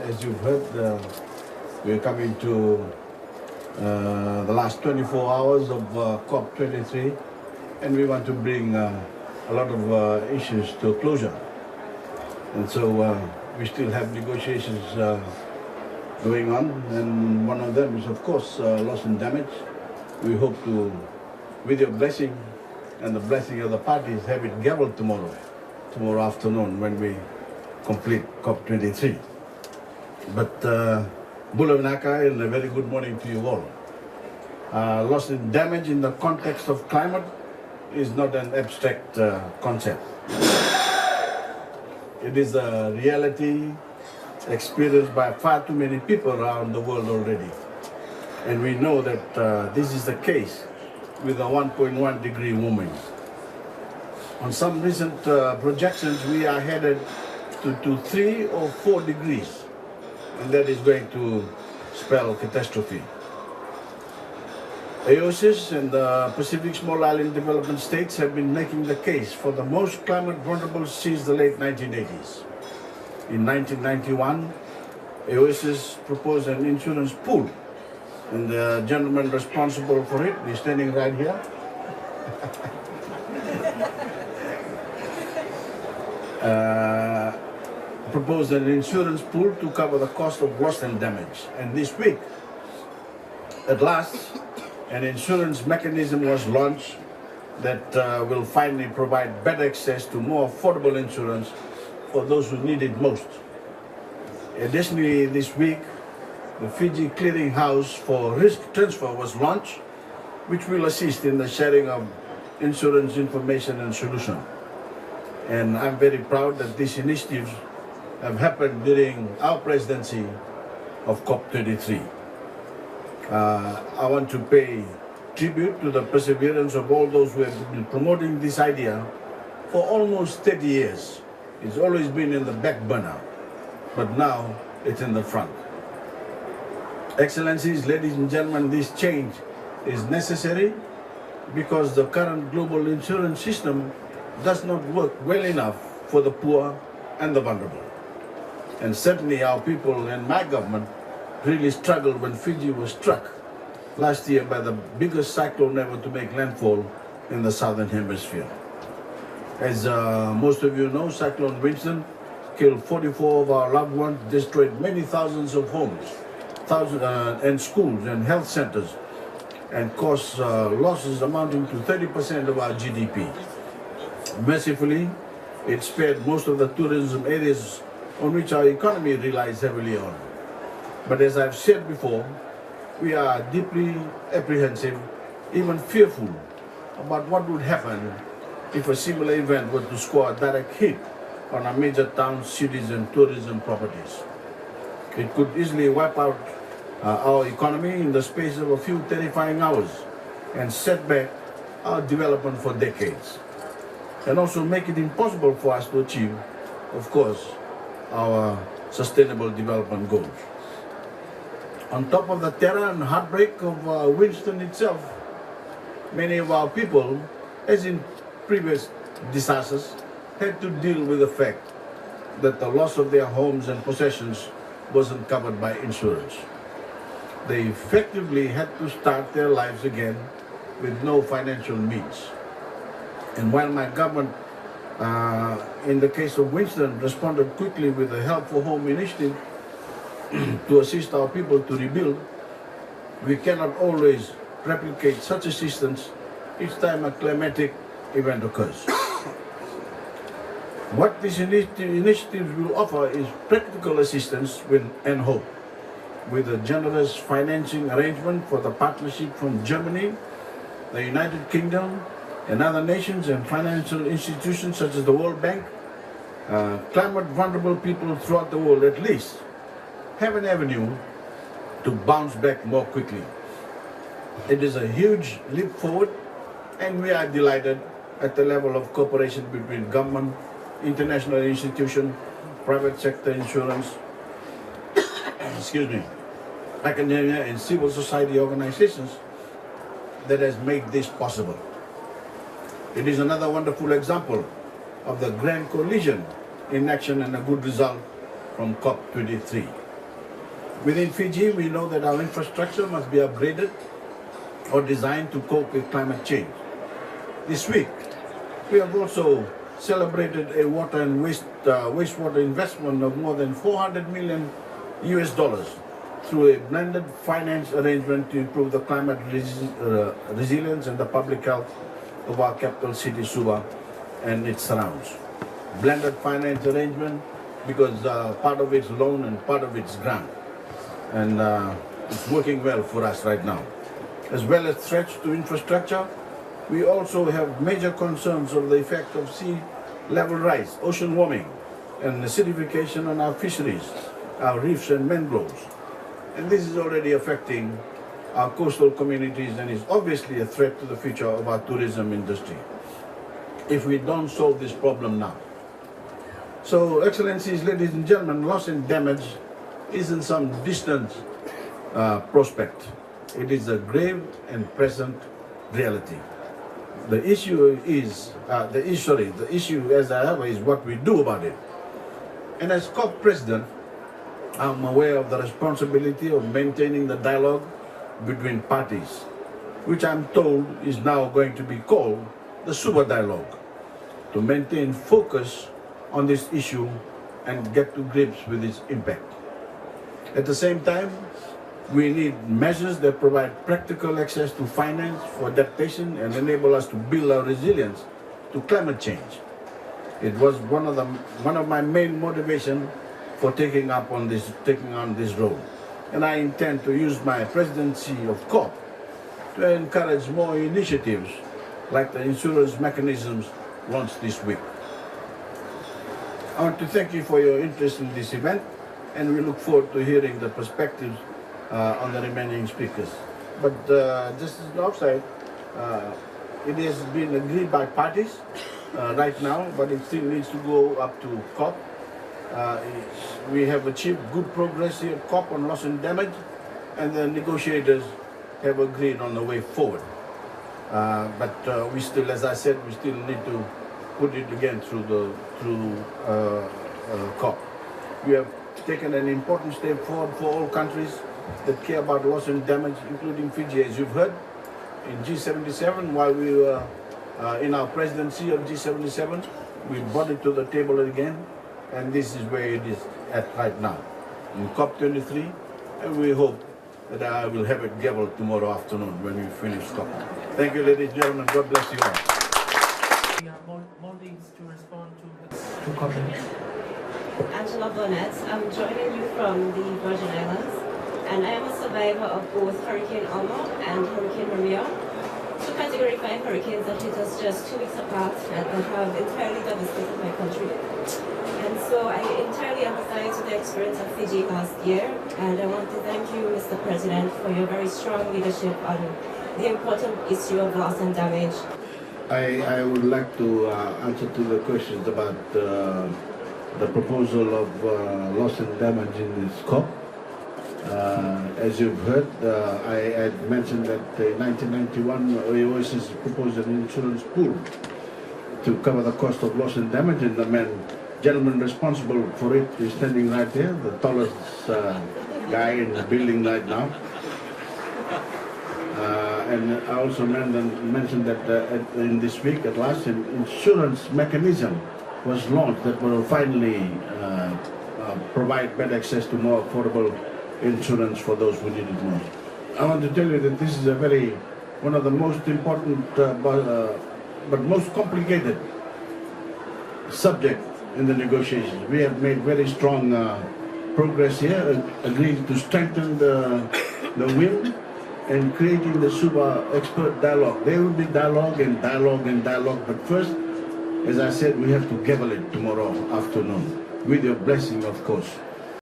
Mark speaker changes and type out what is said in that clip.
Speaker 1: as you've heard, we're coming to the last 24 hours of COP23, and we want to bring a lot of issues to a closure. And so we still have negotiations going on, and one of them is, of course, loss and damage. We hope to, with your blessing and the blessing of the parties, have it gavelled tomorrow afternoon when we complete COP23. But Bula Vinaka, and a very good morning to you all. Loss and damage in the context of climate is not an abstract concept. It is a reality experienced by far too many people around the world already. And we know that this is the case with a 1.1 degree warming. On some recent projections, we are headed to 3 or 4 degrees, and that is going to spell catastrophe. AOSIS and the Pacific Small Island Development States have been making the case for the most climate vulnerable since the late 1980s. In 1991, AOSIS proposed an insurance pool, and the gentleman responsible for it is standing right here. Proposed an insurance pool to cover the cost of loss and damage. And this week, at last, an insurance mechanism was launched that will finally provide better access to more affordable insurance for those who need it most. Additionally, this week, the Fiji Clearing House for Risk Transfer was launched, which will assist in the sharing of insurance information and solution. And I'm very proud that these initiatives have happened during our presidency of COP23. I want to pay tribute to the perseverance of all those who have been promoting this idea for almost 30 years. It's always been in the back burner, but now it's in the front. Excellencies, ladies and gentlemen, this change is necessary because the current global insurance system does not work well enough for the poor and the vulnerable. And certainly our people and my government really struggled when Fiji was struck last year by the biggest cyclone ever to make landfall in the southern hemisphere. As most of you know, Cyclone Winston killed 44 of our loved ones, destroyed many thousands of homes, and schools and health centers, and caused losses amounting to 30% of our GDP. Mercifully, it spared most of the tourism areas on which our economy relies heavily on. But as I've said before, we are deeply apprehensive, even fearful, about what would happen if a similar event were to score a direct hit on our major towns, cities, and tourism properties. It could easily wipe out our economy in the space of a few terrifying hours and set back our development for decades, and also make it impossible for us to achieve, of course, our sustainable development goals. On top of the terror and heartbreak of Winston itself, many of our people, as in previous disasters, had to deal with the fact that the loss of their homes and possessions wasn't covered by insurance. They effectively had to start their lives again with no financial means. And while my government, in the case of Winston, responded quickly with the Help for Home initiative to assist our people to rebuild, we cannot always replicate such assistance each time a climatic event occurs. What these initiatives will offer is practical assistance and hope, with a generous financing arrangement for the partnership from Germany, the United Kingdom, and other nations and financial institutions such as the World Bank. Climate vulnerable people throughout the world at least have an avenue to bounce back more quickly. It is a huge leap forward, and we are delighted at the level of cooperation between government, international institutions, private sector insurance, academia and civil society organizations that has made this possible. It is another wonderful example of the grand coalition in action and a good result from COP23. Within Fiji, we know that our infrastructure must be upgraded or designed to cope with climate change. This week, we have also celebrated a water and wastewater investment of more than $400 million through a blended finance arrangement to improve the climate resilience and the public health of our capital city, Suva, and its surrounds. Blended finance arrangement because part of it's loan and part of it's grant. And it's working well for us right now. As well as threats to infrastructure, we also have major concerns of the effect of sea level rise, ocean warming, and acidification on our fisheries, our reefs and mangroves. And this is already affecting our coastal communities and is obviously a threat to the future of our tourism industry if we don't solve this problem now. So, Excellencies, ladies and gentlemen, loss and damage isn't some distant prospect. It is a grave and present reality. The issue is, the issue as I have is what we do about it. And as COP President, I'm aware of the responsibility of maintaining the dialogue between parties, which I'm told is now going to be called the Suva Dialogue, to maintain focus on this issue and get to grips with its impact. At the same time, we need measures that provide practical access to finance for adaptation and enable us to build our resilience to climate change. It was one of my main motivations for taking on this role. And I intend to use my presidency of COP to encourage more initiatives like the insurance mechanisms launched this week. I want to thank you for your interest in this event, and we look forward to hearing the perspectives on the remaining speakers. But just as an offside, it has been agreed by parties right now, but it still needs to go up to COP. We have achieved good progress here at COP on loss and damage, and the negotiators have agreed on the way forward. But we still, as I said, we still need to put it again through COP. We have taken an important step forward for all countries that care about loss and damage, including Fiji, as you've heard. In G77, while we were in our presidency of G77, we brought it to the table again, and this is where it is at right now, in COP23, and we hope that I will have it gaveled tomorrow afternoon when we finish COP. Thank you, ladies and gentlemen. God bless you all.
Speaker 2: We are Maldives to respond to comment.
Speaker 3: Angela Burnett, I'm joining you from the Virgin Islands, and I am a survivor of both Hurricane Alma and Hurricane Maria, two Category 5 hurricanes that hit us just 2 weeks apart and that have entirely devastated my country. And so I entirely empathize with the experience of Fiji last year, and I want to thank you, Mr. President, for your very strong leadership on the important issue of loss and damage.
Speaker 1: I would like to answer to the questions about the proposal of loss and damage in this COP. As you've heard, I had mentioned that in 1991 Oasis proposed an insurance pool to cover the cost of loss and damage, and the gentleman responsible for it is standing right there, the tallest guy in the building right now. And I also mentioned that in this week at last, an insurance mechanism was launched that will finally provide better access to more affordable insurance for those who need it most. I want to tell you that this is one of the most important but most complicated subject in the negotiations. We have made very strong progress here, agreeing to strengthen the WIM and creating the Suva expert dialogue. There will be dialogue and dialogue and dialogue, but first, as I said, we have to gavel it tomorrow afternoon, with your blessing, of course.